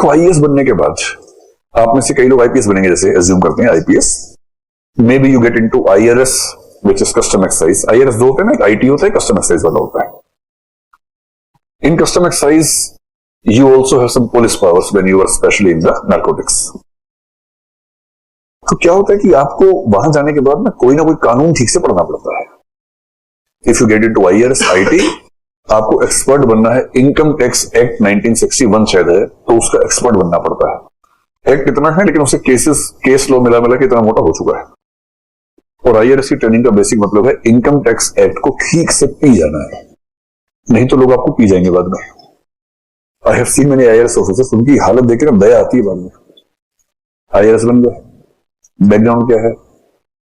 देखो आईएएस बनने के बाद आप में से कई लोग आईपीएस बनेंगे, जैसे एज्यूम करते हैं IPS, may be you get into IRS which is custom excise. IRS दो होते हैं ना, एक आईटी होता है, कस्टम एक्साइज वाला होता है। इन custom excise you also have some police powers when you are especially in the narcotics। तो क्या होता है कि आपको वहां जाने के बाद ना कोई कानून ठीक से पढ़ना पड़ता है। If you get into IRS IT, आपको एक्सपर्ट बनना है। इनकम टैक्स एक्ट 1961 शायद है, तो उसका एक्सपर्ट बनना पड़ता है। एक्ट इतना है लेकिन उससे केस लो मिला के इतना मोटा हो चुका है। और आईआरएस की ट्रेनिंग का बेसिक मतलब है इनकम टैक्स एक्ट को ठीक से पी जाना है, नहीं तो लोग आपको पी जाएंगे बाद में। I have seen many IRS officers, उनकी हालत देखकर दया आती है बाद में। आईआरएस बन गए, बैकग्राउंड क्या है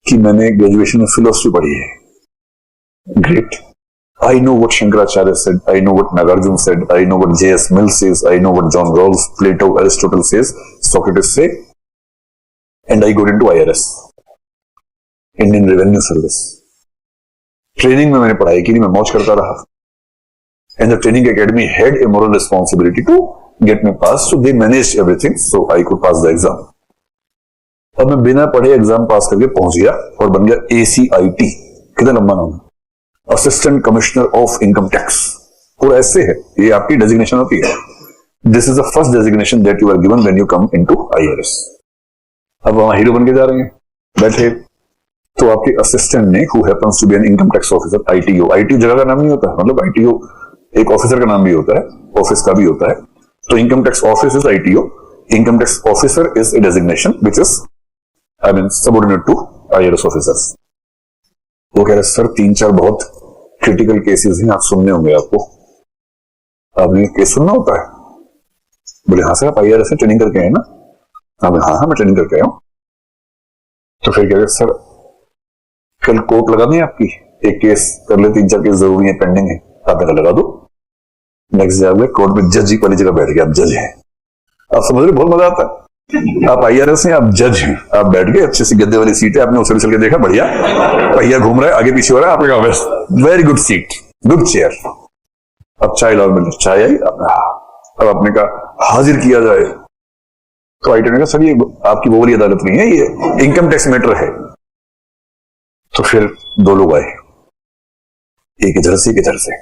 कि मैंने ग्रेजुएशन में फिलोसफी पढ़ी है, great. I know what Shankaracharya said, I know what Nagarjuna said, I know what JS Mill says, I know what John Rawls, Plato, Aristotle says, Socrates say, and I got into IRS, Indian revenue service. Training में मैंने पढ़ाई की नहीं, मैं मौज करता रहा। And the training academy had a moral responsibility to get me passed, so they managed everything, so I could pass the exam। अब मैं बिना पढ़े एग्जाम पास करके पहुंच गया और बन गया ACIT, कितना लंबा नाम है, assistant commissioner of income tax. और ऐसे है, ये आपकी डेजिग्नेशन होती है। This is the first designation that you are given when you come into IRS. अब वहां हीरो बन के जा रहे हैं, बैठे तो आपके असिस्टेंट ने, who happens to be an income tax officer, ITO। ITO जगह का नाम नहीं होता, मतलब ITO एक ऑफिसर का नाम भी होता है, ऑफिस का भी होता है। तो income tax office is ITO, income tax officer is a designation which is subordinate to IRS officers. वो कह रहे सर 3-4 बहुत क्रिटिकल केसेस हैं, आप सुनने होंगे, आपने केस सुनना होता है। बोले हाँ सर, आप आईआरएस से ट्रेनिंग करके आए ना? हाँ मैं ट्रेनिंग करके आया हूं। तो फिर कह रहे सर कल कोर्ट लगा दें आपकी, एक केस कर ले, 3-4 केस जरूरी है, पेंडिंग है, आप लगा दो। नेक्स्ट डे कोर्ट में जज वाली जगह बैठ गए, आप जज हैं। आप समझ रहे, बहुत मजा आता है। आप आईआरएस हैं, आप जज हैं, आप बैठ गए, अच्छी सी गद्दे वाली सीट है, आपने उछल उछल के देखा, बढ़िया पहिया घूम रहा है, आगे पीछे हो रहा है, आपने कहा very good seat, good chair. अब चाय लाओ, मिले चाय आई, अब आपने कहा हाजिर किया जाए, तो आईटी ने कहा सर ये आपकी वो वाली अदालत नहीं है, ये इनकम टैक्स मैटर है। तो फिर 2 लोग आए, एक इधर से एक इधर से,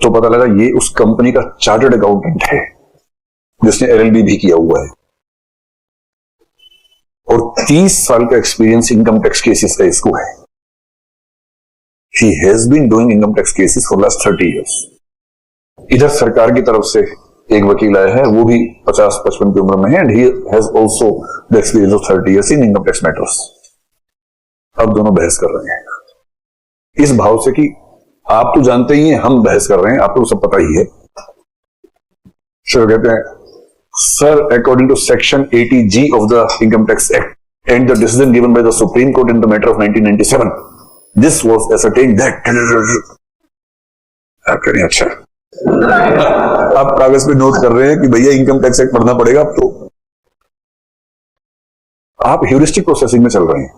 तो पता लगा ये उस कंपनी का चार्टर्ड अकाउंटेंट है जिसने LLB भी किया हुआ है और 30 साल का एक्सपीरियंस इनकम टैक्स केसेस का इसको है। He has been doing income tax cases for last 30 years। इधर सरकार की तरफ से एक वकील आया है, वो भी 50-55 की उम्र में है, and he has also the experience of 30 years in income tax matters। अब दोनों बहस कर रहे हैं इस भाव से कि आप तो जानते ही हैं, हम बहस कर रहे हैं, आपको सब पता ही है। कहते हैं sir according to section 80G of the income tax act and the decision given by the supreme court in the matter of 1997, this was ascertained that. आप करें अच्छा, आप कागज पे नोट कर रहे हैं कि भैया इनकम टैक्स एक्ट पढ़ना पड़ेगा। अब तो आप ह्यूरिस्टिक प्रोसेसिंग में चल रहे हैं,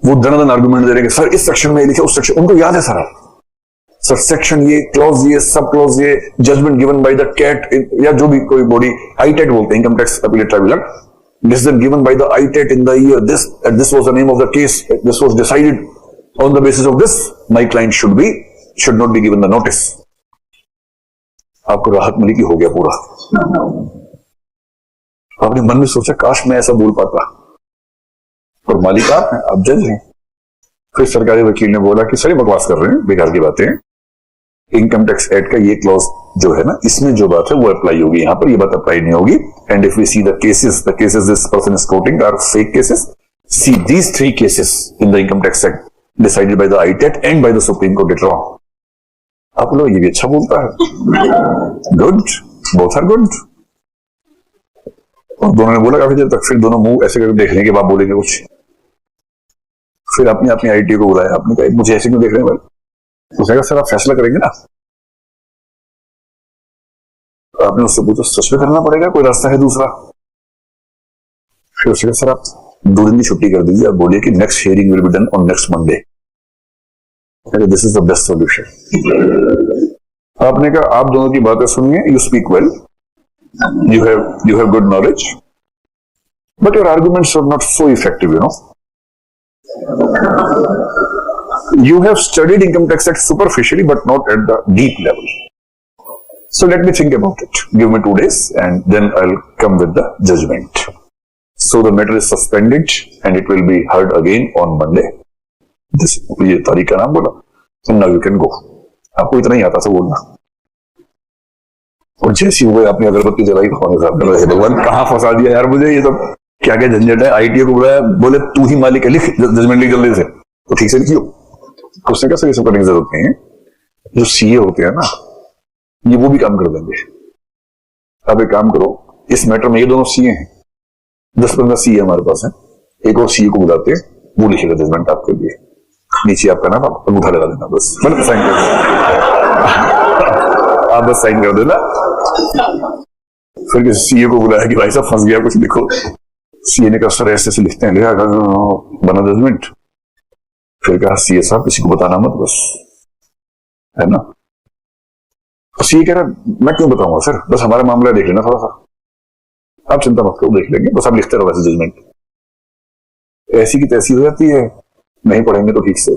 वो धनाधन आर्गुमेंट दे रहे हैं सर इस सेक्शन में लिखा, उस सेक्शन, उनको याद है सर सेक्शन ये, क्लॉज ये, सब क्लॉज ये, judgement given by the CAT या जो भी कोई बॉडी, आईटेट बोलते हैं, income tax appellate tribunal, decision given by the ITAT in the year this, this was the name of the case, this was decided on the basis of this, my client should not be given the notice. आपको राहत मिली कि हो गया पूरा। आपने मन में सोचा काश मैं ऐसा बोल पाता, और मालिक आप हैं, आप जज हैं। फिर सरकारी वकील ने बोला कि सर बकवास कर रहे हैं, बेकार की बातें हैं, इनकम टैक्स एक्ट का ये क्लॉज जो है ना, इसमें जो बात है वो अप्लाई होगी, यहां पर ये बात अप्लाई नहीं होगी। And if we see the cases this person is quoting are fake cases. See these 3 cases in the income tax act decided by the ITAT and by the supreme court it wrong. आप लोग ये भी अच्छा बोलता है, good, both are good. और दोनों ने बोला काफी देर तक, फिर दोनों मुंह ऐसे करके देख रहे कि आप बोलेंगे कुछ। फिर आपने अपनी आईटी को बुलाया, आपने कहा मुझे ऐसे क्यों देख रहे हैं भाई? उसने कहा सर आप फैसला करेंगे ना? तो आपने उससे पूछा सच में करना पड़ेगा, कोई रास्ता है दूसरा? फिर उसने कहा सर आप 2 दिन की छुट्टी कर दीजिए, आप बोलिए कि next hearing will be done on next Monday. This is the best solution. आपने कहा आप दोनों की बातें सुनिए, you speak well, you have good knowledge, but your arguments are not so effective, you know. You have studied income tax act superficially, but not at the deep level. So let me think about it. Give me 2 days and then I'll come with the judgment. So the matter is suspended and it will be heard again on Monday. This ये तारीख का नाम बोला. So now you can go. आपको इतना ही आता था बोलना. और जैसी हुए आपने अगरबत्ती जलाई भगवान कहाँ फंसा दिया यार मुझे. ये तो क्या क्या झंझट है. आईटीओ को बुलाया, बोले तू ही मालिक है, लिख जजमेंट लिख जल्दी से. तो ठीक से लिखियो. उसने कैसे ये सब करने की जरूरत नहीं है. जो सीए होते हैं ना, ये वो भी काम कर देंगे. अब एक काम करो, इस मैटर में ये दोनों सीए हैं, 10-15 सीए हमारे पास हैं. एक और सीए को बुलाते हैं, वो लिखेगा जजमेंट आपके लिए. नीचे आपका नाम, आप अंगूठा लगा देना बस. मतलब साइन कर देना, आप बस साइन कर देना. फिर किसी सीए को बुलाया कि भाई साहब फंस गया, कुछ लिखो. सीए ने कहा सर ऐसे लिखते हैं, लिखा बना जजमेंट. फिर कहा सीए साहब किसी को बताना मत बस, है ना. तो सीए कह रहा मैं क्यों बताऊंगा सर, बस हमारा मामला देख लेना थोड़ा सा, आप चिंता मत करो, देख लेंगे, बस आप लिखते रहो वैसे जजमेंट. ऐसी की तैसी हो जाती है. नहीं पढ़ेंगे तो ठीक से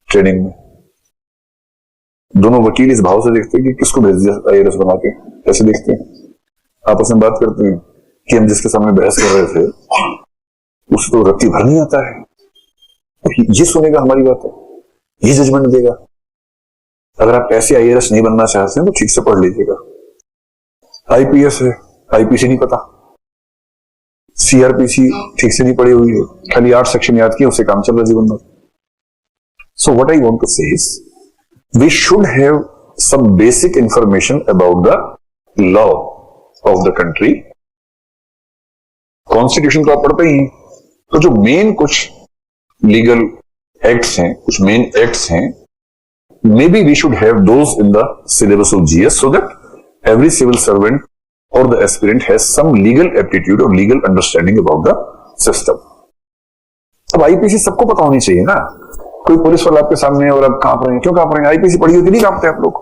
ट्रेनिंग में दोनों वकील इस भाव से देखते हैं कि किसको भेज दिया आईआरएस बना के. ऐसे देखते हैं, आपस में बात करते हैं कि हम जिसके सामने बहस कर रहे थे उसे तो रत्ती भर नहीं आता है, ये सुनेगा हमारी बात है, ये जजमेंट देगा. अगर आप ऐसे आईआरएस नहीं बनना चाहते हैं तो ठीक से पढ़ लीजिएगा. आईपीएस है, आईपीसी नहीं पता, सीआरपीसी ठीक से नहीं पढ़ी हुई है, खाली 8 सेक्शन याद किए, उससे काम चल रहा जीवन में. So what I want to say is we should have some basic information about the law of the country. Constitution तो आप पढ़ते ही हैं, तो जो मेन कुछ लीगल एक्ट्स हैं, कुछ मेन एक्ट्स हैं, may be we should have those in the syllabus of GS so that every civil servant or the aspirant has some legal aptitude or legal understanding about the system. अब IPC सबको पता होनी चाहिए ना. कोई police वाला आपके सामने और आप कांप रहे हैं, क्यों कांप रहे हैं? आईपीसी पढ़ी होती नहीं कांपते आप लोग.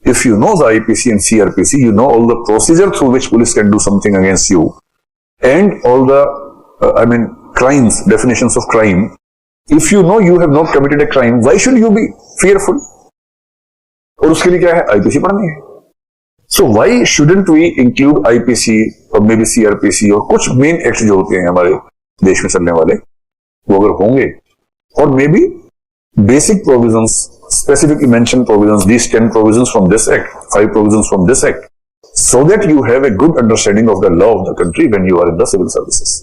If you know the IPC and CRPC, you know all the procedure through which police can do something against you and all the crimes, definitions of crime. If you know you have not committed a crime, why should you be fearful? और उसके लिए क्या है? IPC पढ़नी है. So why shouldn't we include IPC or maybe CRPC और कुछ main act जो होते हैं हमारे देश में चलने वाले, वो अगर होंगे, और may be basic provisions, specifically mention provisions, these 10 provisions from this act, 5 provisions from this act, so that you have a good understanding of the law of the country when you are in the civil services.